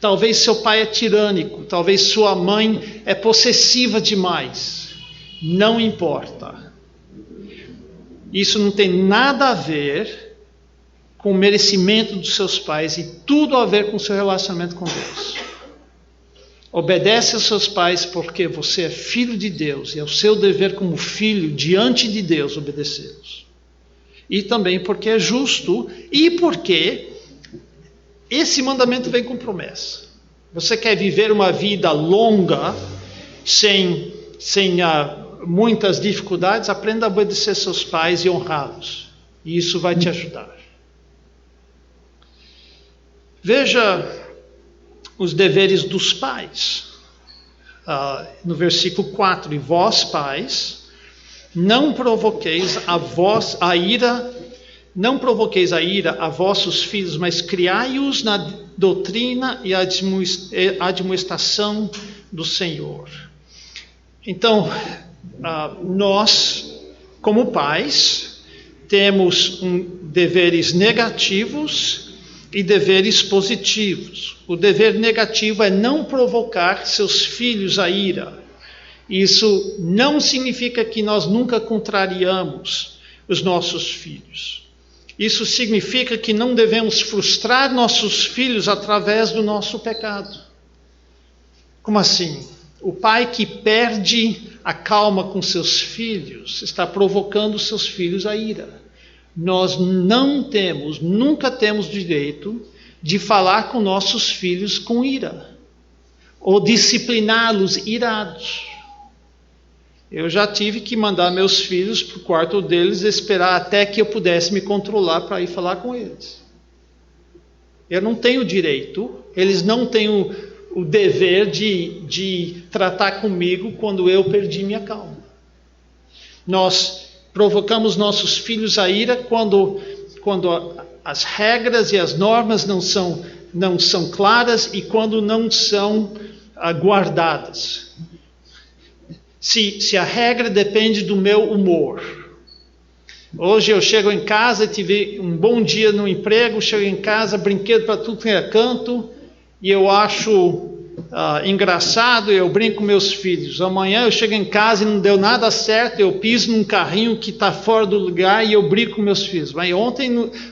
Talvez seu pai é tirânico, talvez sua mãe é possessiva demais. Não importa. Isso não tem nada a ver com o merecimento dos seus pais e tudo a ver com o seu relacionamento com Deus. Obedece aos seus pais porque você é filho de Deus e é o seu dever como filho diante de Deus obedecê-los. E também porque é justo e porque esse mandamento vem com promessa. Você quer viver uma vida longa sem muitas dificuldades? Aprenda a obedecer seus pais e honrá-los. E isso vai te ajudar. Veja os deveres dos pais. No versículo 4, e vós, pais, não provoqueis a ira a vossos filhos, mas criai-os na doutrina e admoestação do Senhor. Então, nós, como pais, temos deveres negativos e deveres positivos. O dever negativo é não provocar seus filhos a ira. Isso não significa que nós nunca contrariamos os nossos filhos. Isso significa que não devemos frustrar nossos filhos através do nosso pecado. Como assim? O pai que perde a calma com seus filhos está provocando seus filhos a ira. Nós nunca temos direito de falar com nossos filhos com ira, ou discipliná-los irados. Eu já tive que mandar meus filhos para o quarto deles, esperar até que eu pudesse me controlar para ir falar com eles. Eu não tenho direito, eles não têm o dever de tratar comigo quando eu perdi minha calma. Nós provocamos nossos filhos a ira quando as regras e as normas não são claras e quando não são guardadas. Se a regra depende do meu humor. Hoje eu chego em casa, tive um bom dia no emprego, chego em casa, brinquedo para tudo que é canto, e eu acho engraçado, eu brinco com meus filhos. Amanhã eu chego em casa e não deu nada certo, eu piso num carrinho que está fora do lugar e eu brinco com meus filhos. Mas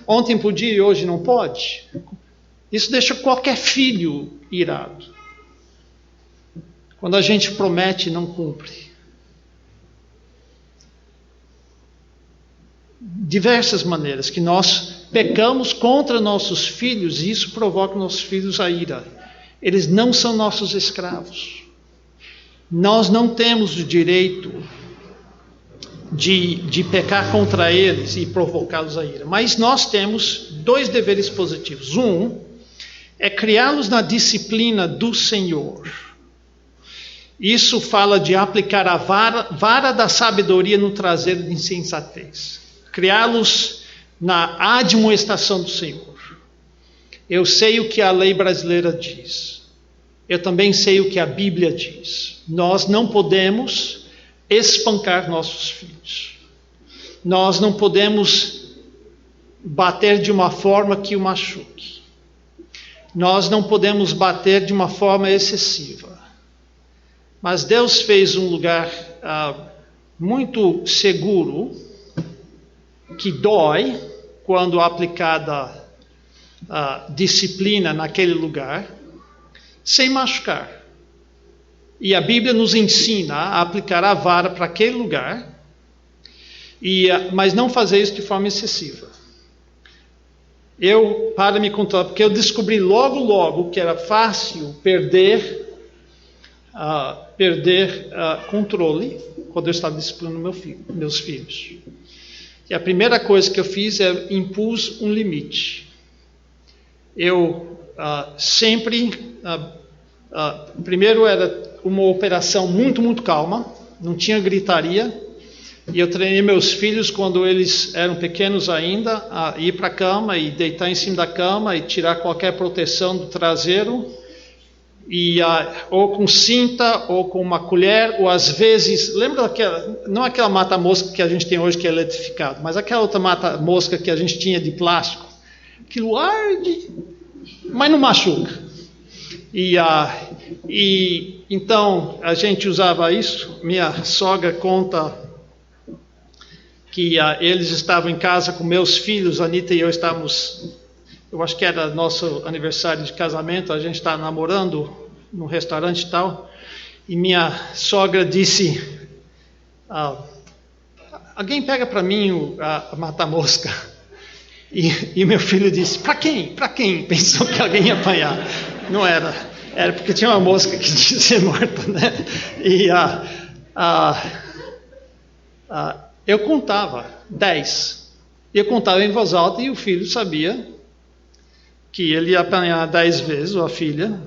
ontem podia e hoje não pode? Isso deixa qualquer filho irado. Quando a gente promete e não cumpre. Diversas maneiras que nós pecamos contra nossos filhos e isso provoca nossos filhos a ira. Eles não são nossos escravos. Nós não temos o direito de pecar contra eles e provocá-los a ira. Mas nós temos 2 deveres positivos. Um é criá-los na disciplina do Senhor. Isso fala de aplicar a vara da sabedoria no traseiro de insensatez. Criá-los na admoestação do Senhor. Eu sei o que a lei brasileira diz. Eu também sei o que a Bíblia diz. Nós não podemos espancar nossos filhos. Nós não podemos bater de uma forma que o machuque. Nós não podemos bater de uma forma excessiva. Mas Deus fez um lugar muito seguro, que dói quando aplicada disciplina naquele lugar, sem machucar. E a Bíblia nos ensina a aplicar a vara para aquele lugar, mas não fazer isso de forma excessiva. Para me contar, porque eu descobri logo que era fácil perder controle quando eu estava disciplinando meus filhos. E a primeira coisa que eu fiz é impus um limite. Eu sempre... primeiro era uma operação muito, muito calma, não tinha gritaria. E eu treinei meus filhos, quando eles eram pequenos ainda, a ir para a cama e deitar em cima da cama e tirar qualquer proteção do traseiro, ou com cinta, ou com uma colher, ou às vezes, lembra daquela, não aquela mata-mosca que a gente tem hoje que é eletrificado, mas aquela outra mata-mosca que a gente tinha de plástico, aquilo arde, mas não machuca. Então a gente usava isso. Minha sogra conta que eles estavam em casa com meus filhos, Anita e eu estávamos, eu acho que era nosso aniversário de casamento, a gente estava namorando num restaurante e tal, e minha sogra disse, alguém pega para mim a mata-mosca. E meu filho disse, para quem? Para quem? Pensou que alguém ia apanhar. Não era. Era porque tinha uma mosca que tinha ser morta, né? Eu contava 10. Eu contava em voz alta e o filho sabia que ele ia apanhar 10 vezes, ou a filha,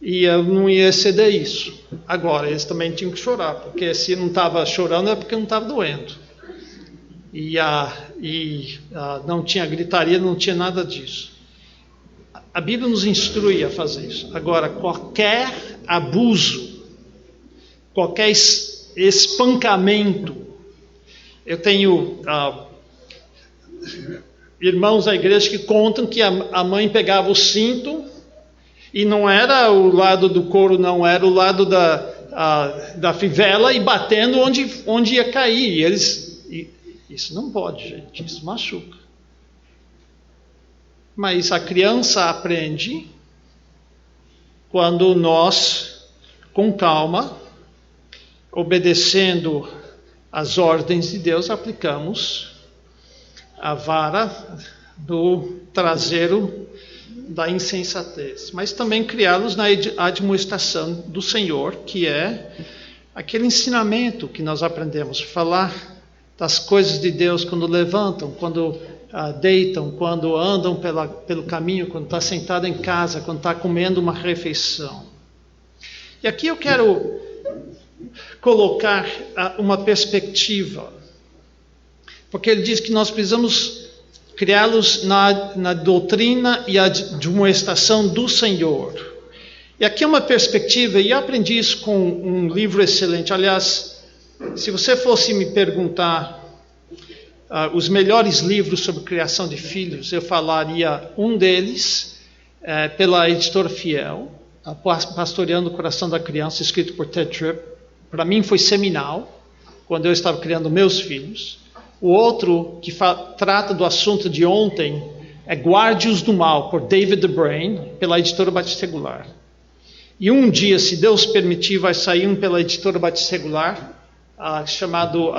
e eu não ia exceder isso. Agora, eles também tinham que chorar, porque se não estava chorando é porque não estava doendo. Não tinha gritaria, não tinha nada disso. A Bíblia nos instrui a fazer isso. Agora, qualquer abuso, qualquer espancamento, eu tenho irmãos da igreja que contam que a mãe pegava o cinto e não era o lado do couro, não, era o lado da fivela e batendo onde ia cair. Isso não pode, gente, isso machuca. Mas a criança aprende quando nós, com calma, obedecendo às ordens de Deus, aplicamos a vara do traseiro da insensatez. Mas também criá-los na admoestação do Senhor, que é aquele ensinamento que nós aprendemos, falar das coisas de Deus quando levantam, quando deitam, quando andam pelo caminho, quando está sentado em casa, quando está comendo uma refeição. E aqui eu quero colocar uma perspectiva, porque ele diz que nós precisamos criá-los na doutrina e admoestação do Senhor. E aqui é uma perspectiva, e eu aprendi isso com um livro excelente. Aliás, se você fosse me perguntar os melhores livros sobre criação de filhos, eu falaria um deles, pela editora Fiel, Pastoreando o Coração da Criança, escrito por Ted Tripp. Para mim foi seminal, quando eu estava criando meus filhos. O outro, que trata do assunto de ontem, é Guarde-os do Mal, por David DeBrain, pela editora Batista Regular. E um dia, se Deus permitir, vai sair um pela editora Batista Regular, chamado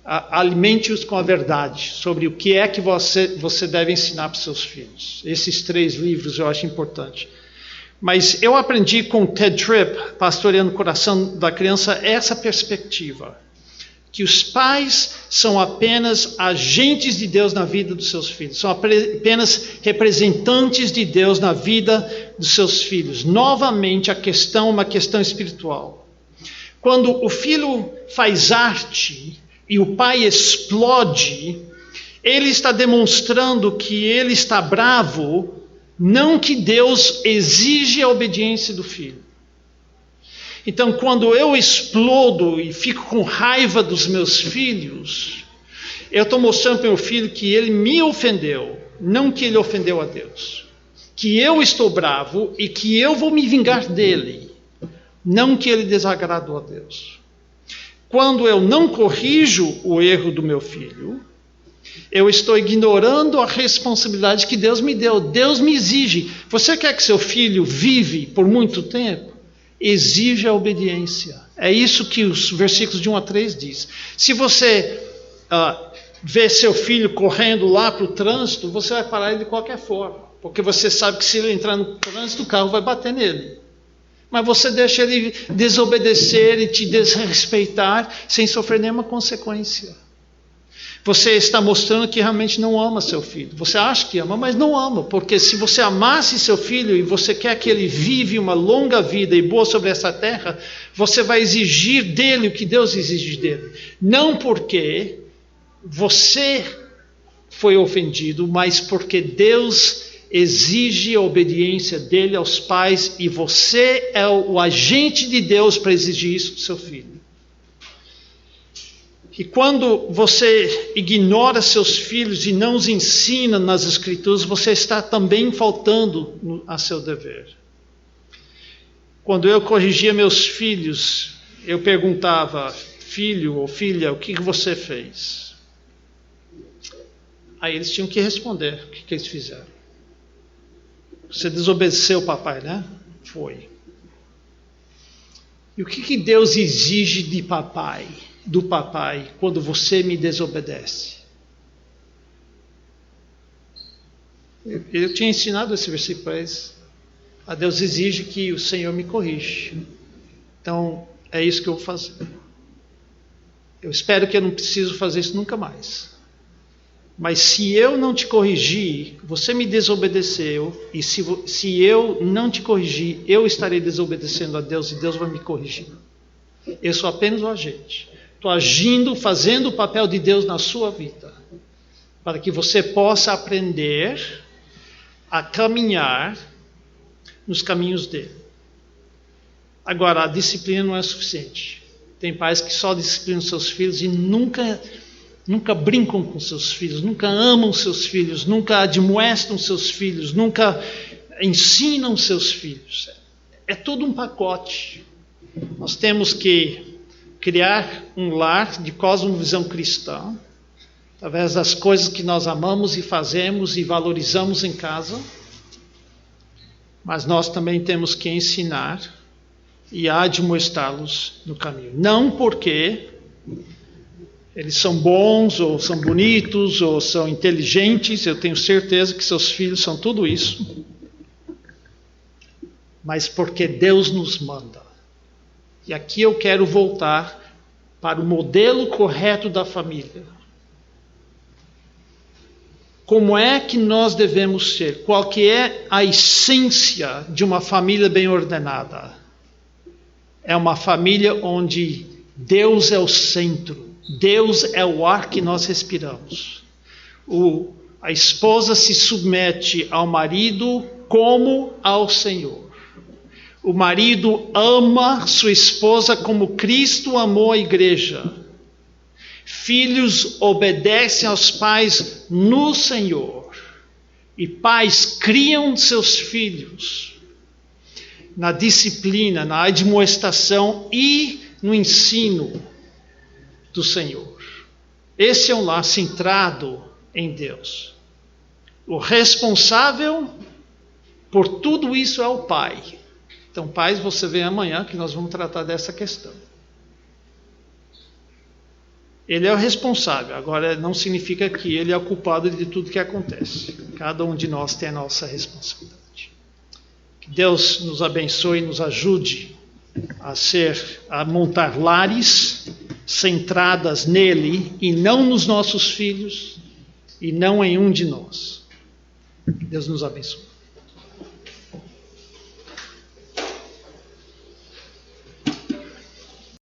Alimente-os com a Verdade, sobre o que é que você deve ensinar para os seus filhos. Esses 3 livros eu acho importante. Mas eu aprendi com Ted Tripp, Pastoreando o Coração da Criança, essa perspectiva, que os pais são apenas agentes de Deus na vida dos seus filhos, são apenas representantes de Deus na vida dos seus filhos. Novamente, a questão é uma questão espiritual. Quando o filho faz arte e o pai explode, ele está demonstrando que ele está bravo, não que Deus exige a obediência do filho. Então, quando eu explodo e fico com raiva dos meus filhos, eu estou mostrando para o meu filho que ele me ofendeu, não que ele ofendeu a Deus. Que eu estou bravo e que eu vou me vingar dele, não que ele desagradou a Deus. Quando eu não corrijo o erro do meu filho, eu estou ignorando a responsabilidade que Deus me deu. Deus me exige. Você quer que seu filho vive por muito tempo? Exige a obediência. É isso que os versículos de 1 a 3 diz. Se você vê seu filho correndo lá para o trânsito, você vai parar ele de qualquer forma, porque você sabe que se ele entrar no trânsito, o carro vai bater nele. Mas você deixa ele desobedecer e te desrespeitar sem sofrer nenhuma consequência. Você está mostrando que realmente não ama seu filho. Você acha que ama, mas não ama. Porque se você amasse seu filho e você quer que ele vive uma longa vida e boa sobre essa terra, você vai exigir dele o que Deus exige dele. Não porque você foi ofendido, mas porque Deus exige a obediência dele aos pais e você é o agente de Deus para exigir isso do seu filho. E quando você ignora seus filhos e não os ensina nas Escrituras, você está também faltando a seu dever. Quando eu corrigia meus filhos, eu perguntava, filho ou filha, o que você fez? Aí eles tinham que responder o que eles fizeram. Você desobedeceu o papai, né? Foi. E o que Deus exige de papai? Do papai, quando você me desobedece? Eu tinha ensinado esse versículo para eles. A Deus exige que o Senhor me corrija. Então, é isso que eu vou fazer. Eu espero que eu não preciso fazer isso nunca mais. Mas se eu não te corrigir, você me desobedeceu, e se eu não te corrigir, eu estarei desobedecendo a Deus e Deus vai me corrigir. Eu sou apenas o agente. Estou agindo, fazendo o papel de Deus na sua vida, para que você possa aprender a caminhar nos caminhos dele. Agora, a disciplina não é suficiente. Tem pais que só disciplinam seus filhos e nunca brincam com seus filhos, nunca amam seus filhos, nunca admoestam seus filhos, nunca ensinam seus filhos. É todo um pacote. Nós temos que criar um lar de cosmovisão cristã, através das coisas que nós amamos e fazemos e valorizamos em casa, mas nós também temos que ensinar e admoestá-los no caminho. Não porque eles são bons, ou são bonitos, ou são inteligentes, eu tenho certeza que seus filhos são tudo isso, mas porque Deus nos manda. E aqui eu quero voltar para o modelo correto da família. Como é que nós devemos ser? Qual que é a essência de uma família bem ordenada? É uma família onde Deus é o centro. Deus é o ar que nós respiramos. A esposa se submete ao marido como ao Senhor. O marido ama sua esposa como Cristo amou a igreja. Filhos obedecem aos pais no Senhor. E pais criam seus filhos na disciplina, na admoestação e no ensino do Senhor. Esse é um lar centrado em Deus. O responsável por tudo isso é o pai. Então, pais, você vem amanhã que nós vamos tratar dessa questão. Ele é o responsável. Agora, não significa que ele é o culpado de tudo que acontece. Cada um de nós tem a nossa responsabilidade. Que Deus nos abençoe e nos ajude a montar lares centradas nele e não nos nossos filhos e não em um de nós. Deus nos abençoe.